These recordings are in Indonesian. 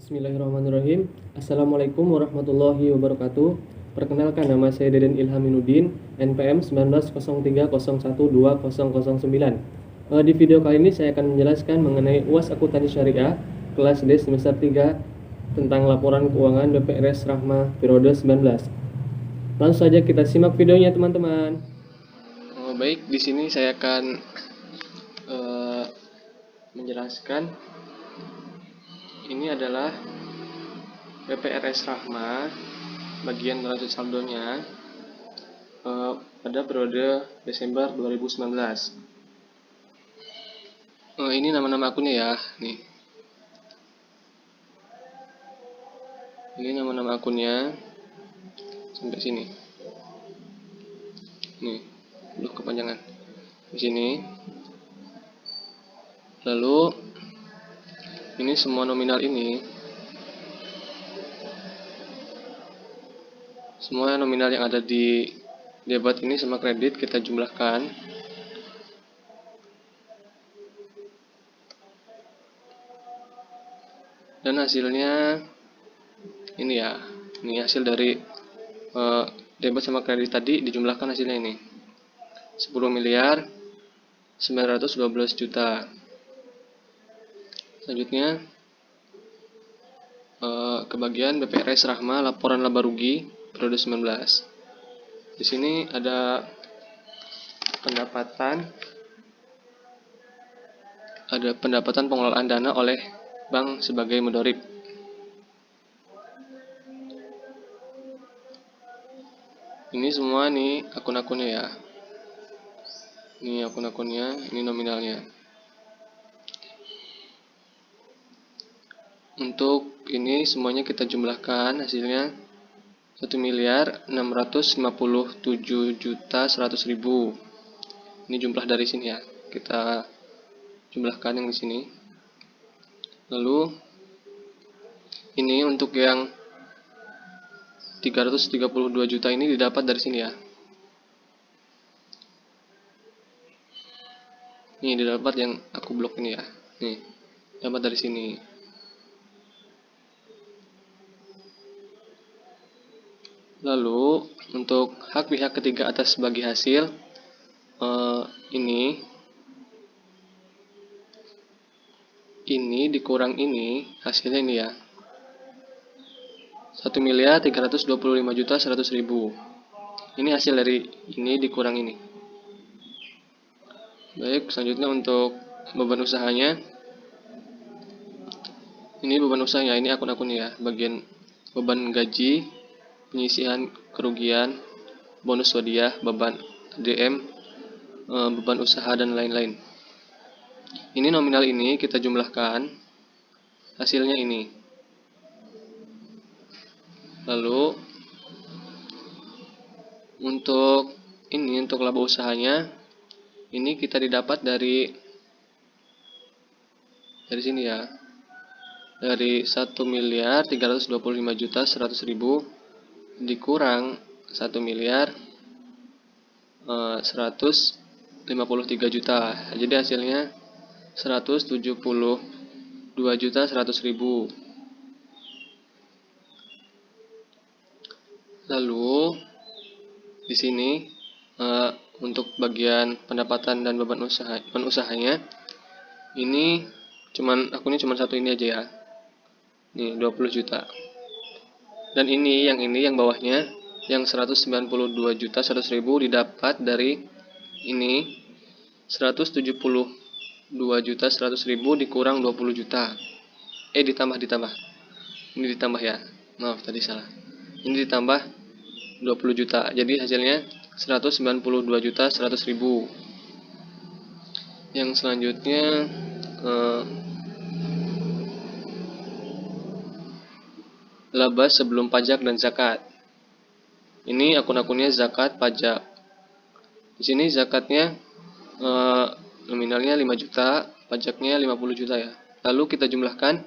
Bismillahirrahmanirrahim. Assalamualaikum warahmatullahi wabarakatuh. Perkenalkan, nama saya Deden Ilhaminudin, NPM 1903012009. Di video kali ini saya akan menjelaskan mengenai UAS Akuntansi Syariah kelas D semester 3 tentang laporan keuangan BPRS Rahma periode 19. Langsung saja kita simak videonya, teman-teman. Baik, di sini saya akan menjelaskan. Ini adalah BPRS Rahma bagian neraca saldonya pada periode Desember 2019. Ini nama-nama akunnya ya, nih. Ini nama-nama akunnya sampai sini. Nih, belum kepanjangan. Di sini. Lalu ini semua nominal ini, semua nominal yang ada di debit ini sama kredit kita jumlahkan. Dan hasilnya ini ya, ini hasil dari debit sama kredit tadi dijumlahkan, hasilnya ini 10.912.000.000. Selanjutnya ke bagian BPRS Rahma laporan laba rugi periode 19. Di sini ada pendapatan pengelolaan dana oleh bank sebagai mudharib. Ini semua nih akun-akunnya ya. Ini akun-akunnya, ini nominalnya. Untuk ini semuanya kita jumlahkan, hasilnya 1.657.100.000. Ini jumlah dari sini ya. Kita jumlahkan yang di sini. Lalu ini untuk yang 332 juta ini didapat dari sini ya. Ini didapat yang aku blok ini ya. Nih, dapat dari sini. Lalu untuk hak pihak ketiga atas bagi hasil ini dikurang ini, hasilnya ini ya, 1.325.100.000. Ini hasil dari ini dikurang ini. Baik, selanjutnya untuk beban usahanya. Ini beban usahanya, ini akun-akunnya ya, bagian beban gaji, penyisihan kerugian, bonus wadiah, beban DM, beban usaha dan lain-lain. Ini nominal ini kita jumlahkan, hasilnya ini. Lalu untuk ini, untuk laba usahanya, ini kita didapat dari sini ya, dari 1.325.100.000 dikurang 1.153 juta. Jadi hasilnya 172.100.000. Lalu di sini untuk bagian pendapatan dan beban usahanya, ini akunnya cuma satu ini aja ya. Nih 20 juta. Dan yang bawahnya yang 192.100.000 didapat dari ini 172.100.000 dikurang 20 juta. Ditambah. Ini ditambah ya. Maaf tadi salah. Ini ditambah 20 juta. Jadi hasilnya 192.100.000. Yang selanjutnya laba sebelum pajak dan zakat. Ini akun-akunnya zakat, pajak. Di sini zakatnya nominalnya 5 juta, pajaknya 50 juta ya. Lalu kita jumlahkan,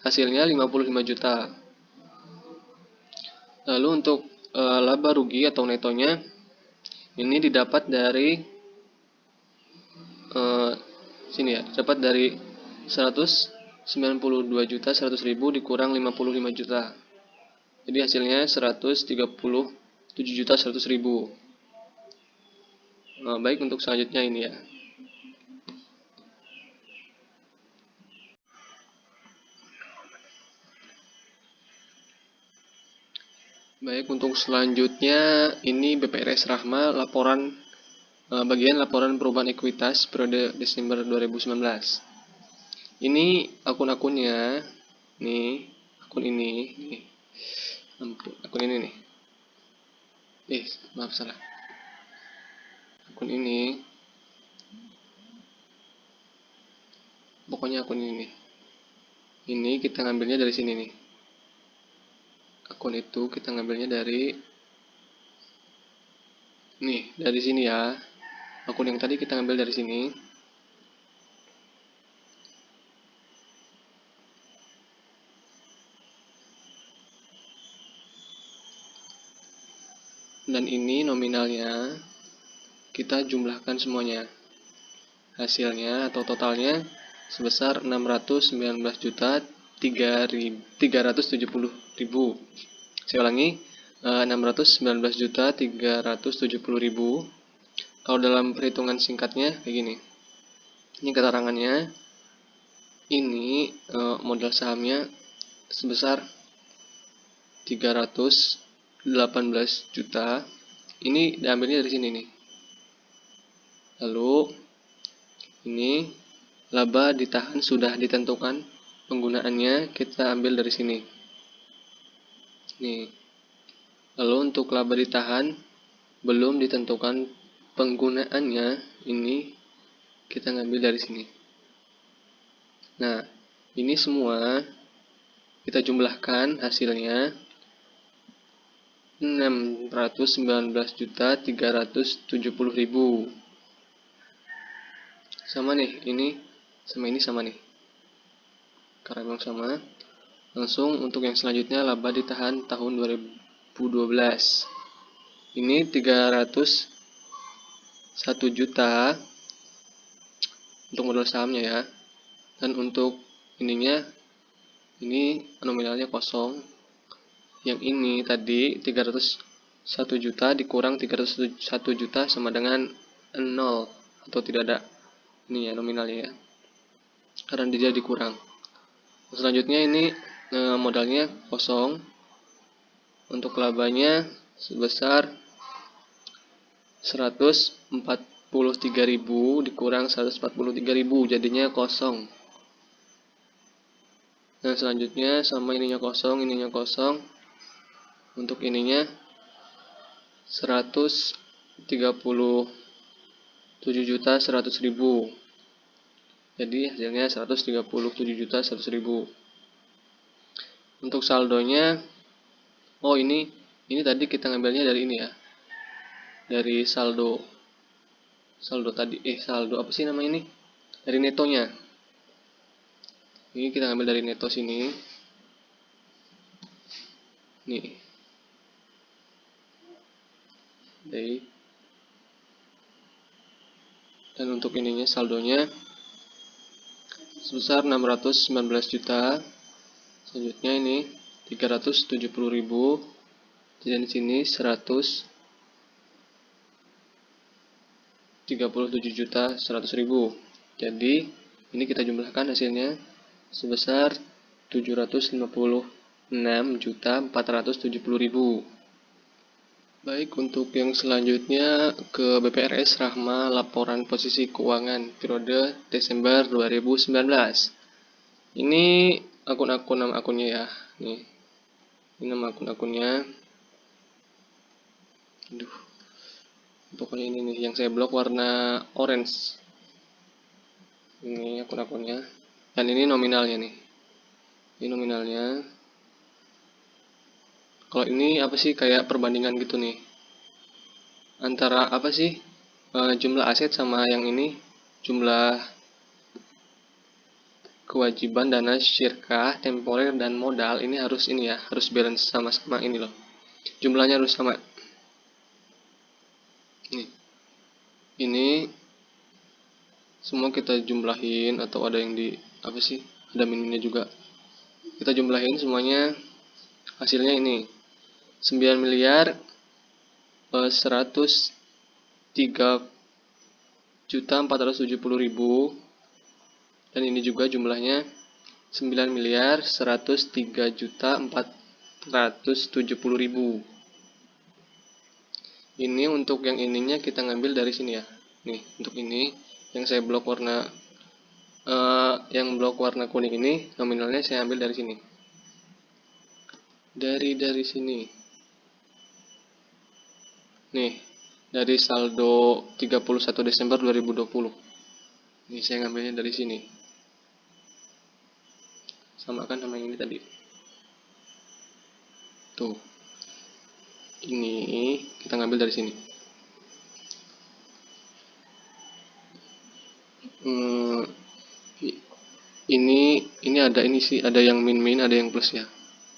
hasilnya 55 juta. Lalu untuk laba rugi atau netonya, ini didapat dari sini ya, dapat dari 100 92.100.000 dikurang 55 juta. Jadi hasilnya 137.100.000. Nah, baik, untuk selanjutnya ini ya. Baik, untuk selanjutnya ini BPRS Rahma bagian laporan perubahan ekuitas periode Desember 2019. Ini akun-akunnya nih, akun ini nih. Akun ini nih. Maaf, salah. Akun ini. Pokoknya akun ini nih. Ini kita ngambilnya dari sini nih. Akun itu kita ngambilnya dari sini ya. Akun yang tadi kita ngambil dari sini. Dan ini nominalnya kita jumlahkan semuanya. Hasilnya atau totalnya sebesar 619.370.000. Saya ulangi, 619.370.000. Kalau dalam perhitungan singkatnya kayak gini. Ini keterangannya. Ini modal sahamnya sebesar 318 juta. Ini diambilnya dari sini nih. Lalu ini laba ditahan sudah ditentukan penggunaannya, kita ambil dari sini. Nih. Lalu untuk laba ditahan belum ditentukan penggunaannya, ini kita ngambil dari sini. Nah, ini semua kita jumlahkan hasilnya 619.370.000. Sama nih, ini sama nih. Karena memang sama. Langsung untuk yang selanjutnya laba ditahan tahun 2012. Ini 301 juta untuk modal sahamnya ya. Dan untuk ininya, ini nominalnya kosong. Yang ini tadi 301 juta dikurang 301 juta sama dengan 0 atau tidak ada. Ini ya nominalnya ya. Karena dia dikurang. Selanjutnya ini modalnya kosong. Untuk labanya sebesar 143.000 dikurang 143.000, jadinya kosong. Nah, selanjutnya sama ininya kosong. Untuk ininya 137.100.000. Jadi hasilnya 137.100.000. Untuk saldonya, ini tadi kita ngambilnya dari ini ya. Dari saldo tadi, saldo apa sih namanya ini? Dari netonya. Ini kita ngambil dari neto sini. Nih. Dan untuk ininya saldonya sebesar 619 juta. Selanjutnya ini 370.000. Dan di sini 137.100.000. Jadi ini kita jumlahkan hasilnya sebesar 756.470.000. Baik, untuk yang selanjutnya ke BPRS Rahma laporan posisi keuangan periode Desember 2019. Ini nama akunnya ya. Nih. Ini nama akun-akunnya. Pokoknya ini nih yang saya blok warna orange. Ini akun-akunnya. Dan ini nominalnya nih. Ini nominalnya. Kalau ini apa sih, kayak perbandingan gitu nih. Antara apa sih? Jumlah aset sama yang ini, jumlah kewajiban dana syirkah, temporer dan modal, ini harus harus balance sama-sama ini loh. Jumlahnya harus sama. Nih. Ini semua kita jumlahin atau ada yang ada minnya juga. Kita jumlahin semuanya, hasilnya ini 9 miliar 103.470.000, dan ini juga jumlahnya 9 miliar 103.470.000. Ini untuk yang ininya kita ngambil dari sini ya. Nih, untuk ini yang saya blok warna kuning ini, nominalnya saya ambil dari sini. Dari sini. Nih, dari saldo 31 Desember 2020. Ini saya ngambilnya dari sini. Samakan sama yang ini tadi. Tuh. Ini kita ngambil dari sini. Ini ada yang min, ada yang plus ya.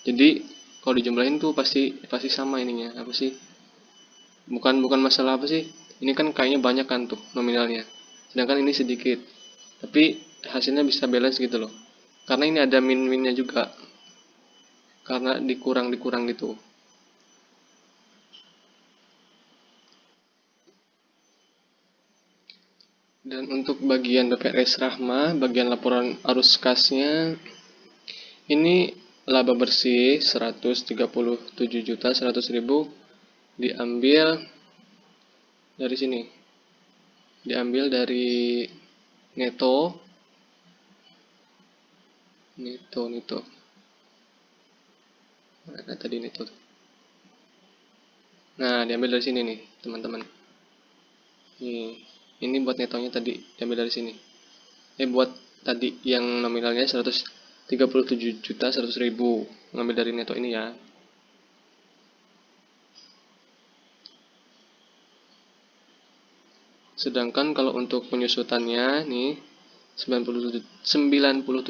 Jadi kalau dijumlahin tuh pasti sama ininya. Apa sih? Bukan masalah apa sih? Ini kan kayaknya banyak kan tuh nominalnya. Sedangkan ini sedikit. Tapi hasilnya bisa balance gitu loh. Karena ini ada min-minnya juga. Karena dikurang gitu. Dan untuk bagian BPRS Rahma, bagian laporan arus kasnya, ini laba bersih 137.100.000 diambil dari sini. Diambil dari neto. Mana tadi neto? Nah, diambil dari sini nih, teman-teman. Ini buat netonya tadi diambil dari sini. Buat tadi yang nominalnya 137.100.000, ngambil dari neto ini ya. Sedangkan kalau untuk penyusutannya nih 97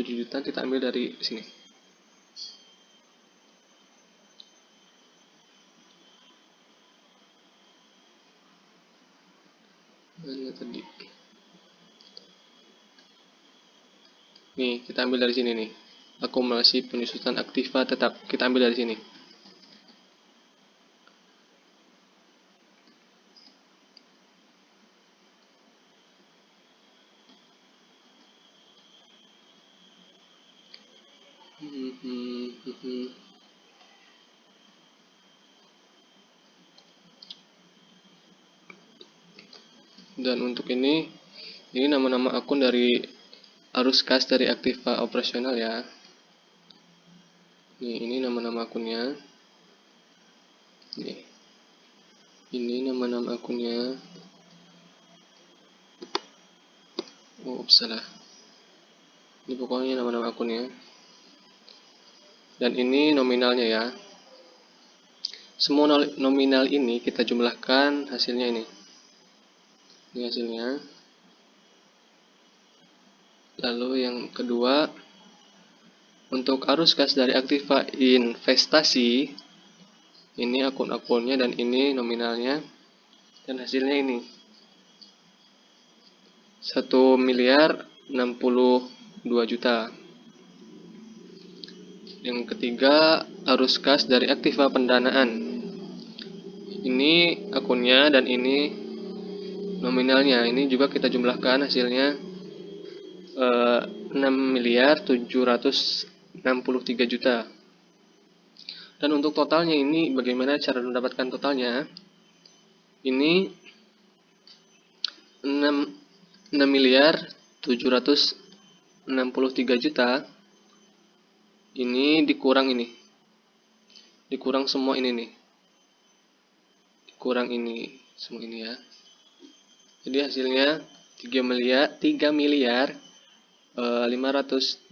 juta kita ambil dari sini. Mana tadi? Nih, kita ambil dari sini nih. Akumulasi penyusutan aktiva tetap kita ambil dari sini. Dan untuk ini nama-nama akun dari arus kas dari aktiva operasional ya. Nih, ini nama-nama akunnya. Nih. Ini nama-nama akunnya. Salah. Ini pokoknya nama-nama akunnya. Dan ini nominalnya ya. Semua nominal ini kita jumlahkan, hasilnya ini. Ini hasilnya. Lalu yang kedua, untuk arus kas dari aktiva investasi, ini akun-akunnya dan ini nominalnya, dan hasilnya ini 1.062 juta. Yang ketiga, arus kas dari aktiva pendanaan, ini akunnya dan ini nominalnya. Ini juga kita jumlahkan, hasilnya 6.763 juta. Dan untuk totalnya ini bagaimana cara mendapatkan totalnya? Ini 6.763 juta. Ini dikurang ini. Dikurang semua ini nih. Dikurang ini semua ini ya. Jadi hasilnya 3 miliar 547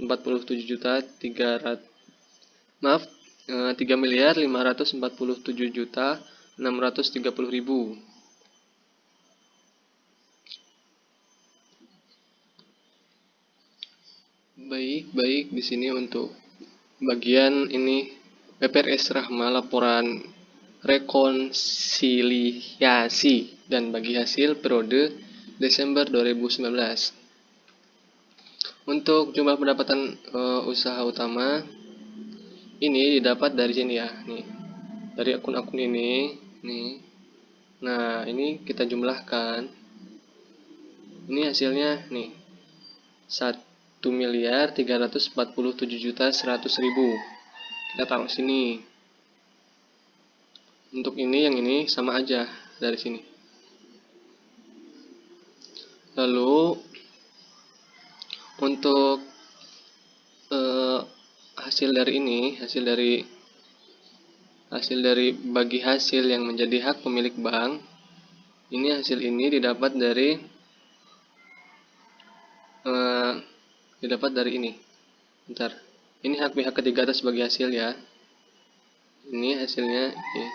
juta 3 miliar 547 juta 630.000. Baik di sini untuk bagian ini BPRS Rahma, laporan rekonsiliasi dan bagi hasil periode Desember 2019. Untuk jumlah pendapatan usaha utama ini didapat dari sini ya, nih. Dari akun-akun ini, nih. Nah, ini kita jumlahkan. Ini hasilnya nih. 1.347.100.000. Kita taruh sini. Untuk ini yang ini sama aja dari sini. Lalu untuk hasil dari ini, hasil dari bagi hasil yang menjadi hak pemilik bank, ini hasil ini didapat dari ini. Bentar. Ini hak pihak ketiga atas bagi hasil ya. Ini hasilnya ini.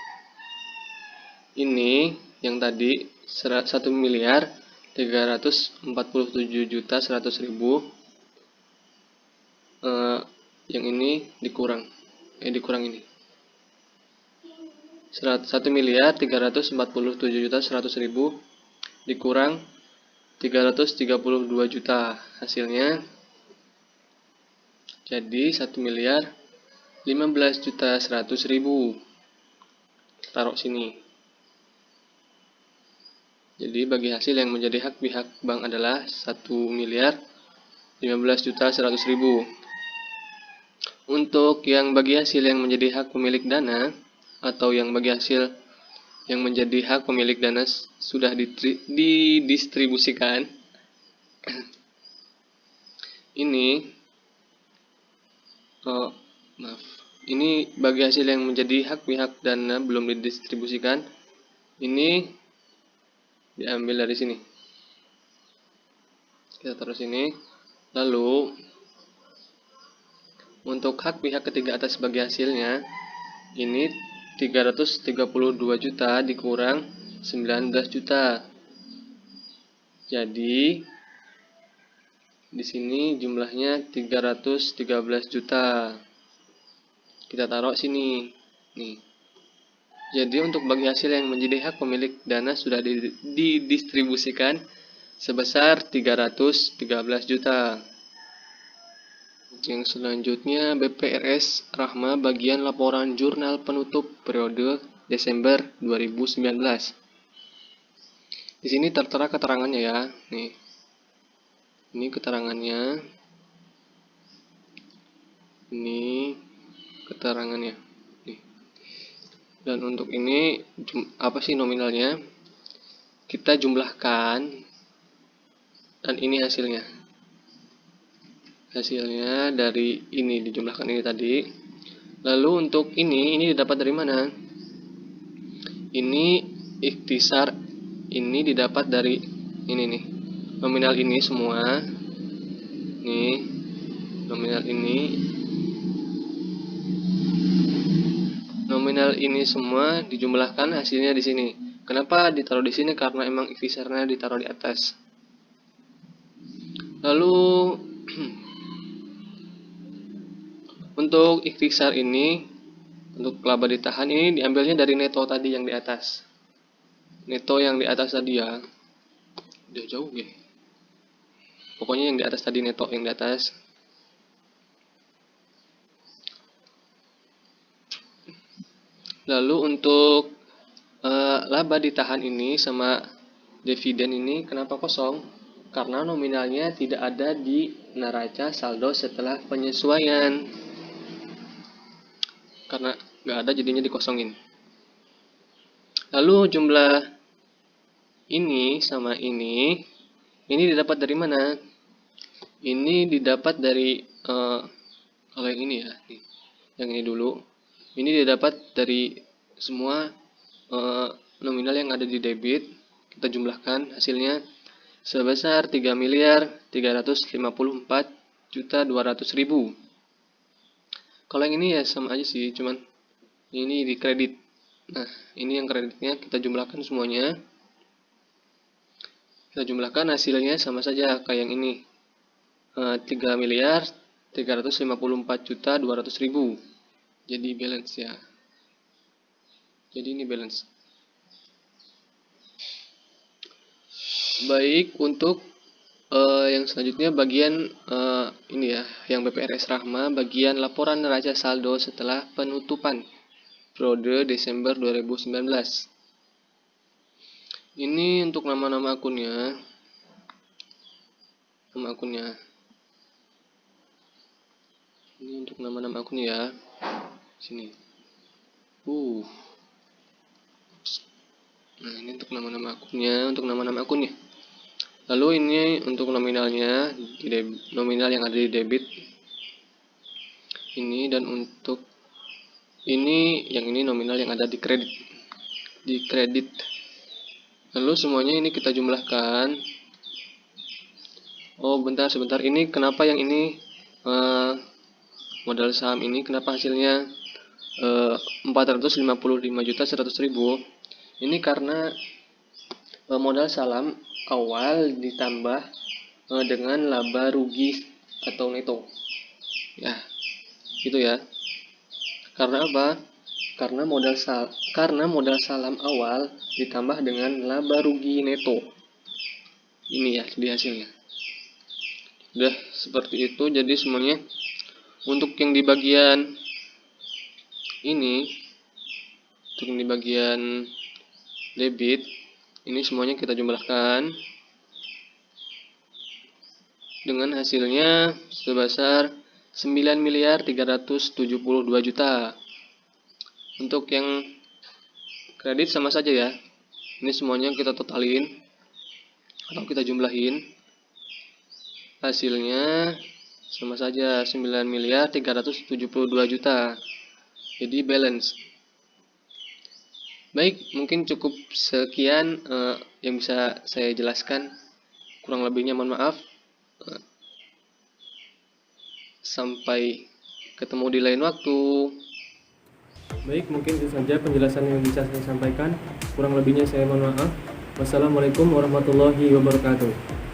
Ini yang tadi 1.347.100.000. Yang ini dikurang ini. 1.347.100.000 dikurang 332 juta, hasilnya jadi 1.015.100.000. Taruh sini. Jadi bagi hasil yang menjadi hak pihak bank adalah 1.015.100.000. Untuk yang bagi hasil yang menjadi hak pemilik dana atau yang bagi hasil yang menjadi hak pemilik dana sudah didistribusikan, ini ini bagi hasil yang menjadi hak pihak dana belum didistribusikan, ini diambil dari sini. Kita taruh sini. Lalu untuk hak pihak ketiga atas bagi hasilnya, ini 332 juta dikurang 19 juta. Jadi di sini jumlahnya 313 juta. Kita taruh sini. Nih. Jadi untuk bagi hasil yang menjadi hak pemilik dana sudah didistribusikan sebesar 313 juta. Yang selanjutnya BPRS Rahma bagian laporan jurnal penutup periode Desember 2019. Di sini tertera keterangannya ya. Nih. Ini keterangannya. Ini keterangannya. Nih. Dan untuk ini apa sih nominalnya? Kita jumlahkan dan ini hasilnya. Hasilnya dari ini dijumlahkan ini tadi. Lalu untuk ini didapat dari mana? Ini ikhtisar ini didapat dari ini nih. Nominal ini semua. Nih. Nominal ini semua dijumlahkan hasilnya di sini. Kenapa ditaruh di sini? Karena emang ikhtisarnya ditaruh di atas. Lalu untuk ikhtisar ini, untuk laba ditahan ini diambilnya dari neto tadi yang di atas. Neto yang di atas tadi ya. Udah jauh ya. Pokoknya yang di atas tadi, neto yang di atas. Lalu untuk laba ditahan ini sama dividen ini kenapa kosong? Karena nominalnya tidak ada di neraca saldo setelah penyesuaian. Karena nggak ada jadinya dikosongin. Lalu jumlah ini sama ini didapat dari mana? Ini didapat dari kalau yang ini ya, yang ini dulu. Ini didapat dari semua nominal yang ada di debit. Kita jumlahkan hasilnya sebesar 3.354.200.000. Kalau yang ini ya sama aja sih, cuman ini di kredit. Nah, ini yang kreditnya kita jumlahkan semuanya. Kita jumlahkan hasilnya sama saja kayak yang ini. 3.354.200.000. Jadi balance ya. Jadi ini balance. Baik, untuk Yang selanjutnya bagian ini ya, yang BPRS Rahma, bagian laporan neraca saldo setelah penutupan periode Desember 2019. Ini untuk nama-nama akunnya. Nama akunnya. Ini untuk nama-nama akunnya ya. Sini. Nah, ini untuk nama-nama akunnya. Lalu ini untuk nominalnya, nominal yang ada di debit. Ini, dan untuk ini nominal yang ada di kredit. Lalu semuanya ini kita jumlahkan. Oh, sebentar. Ini kenapa yang ini modal saham ini kenapa hasilnya 455.100.000? Ini karena modal saham awal ditambah dengan laba rugi atau neto. Ya, gitu ya. Karena apa? Karena modal saham awal ditambah dengan laba rugi neto. Ini ya di hasilnya. Udah seperti itu. Jadi semuanya untuk yang di bagian ini, untuk yang di bagian debit, ini semuanya kita jumlahkan dengan hasilnya sebesar 9.372.000.000. Untuk yang kredit sama saja ya. Ini semuanya kita totalin atau kita jumlahin. Hasilnya sama saja 9.372.000.000. Jadi balance. Baik, mungkin cukup sekian yang bisa saya jelaskan. Kurang lebihnya mohon maaf. Sampai ketemu di lain waktu. Baik, mungkin itu saja penjelasan yang bisa saya sampaikan. Kurang lebihnya saya mohon maaf. Wassalamualaikum warahmatullahi wabarakatuh.